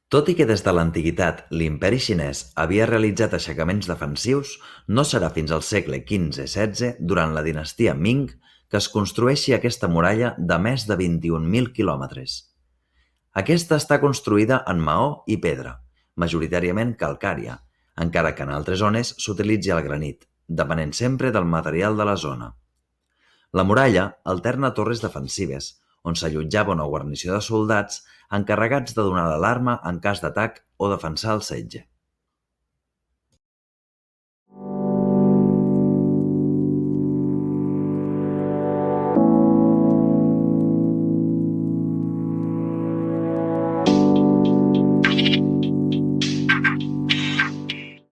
Tot i que des de l'antiguitat l'Imperi Xinès havia realitzat aixecaments defensius, no serà fins al segle XV-XVI, durant la dinastia Ming, que es construeixi aquesta muralla de més de 21.000 quilòmetres. Aquesta està construïda en maó i pedra, majoritàriament calcària, encara que en altres zones s'utilitzi el granit, depenent sempre del material de la zona. La muralla alterna torres defensives, on s'allotjava una guarnició de soldats encarregats de donar l'alarma en cas d'atac o defensar el setge.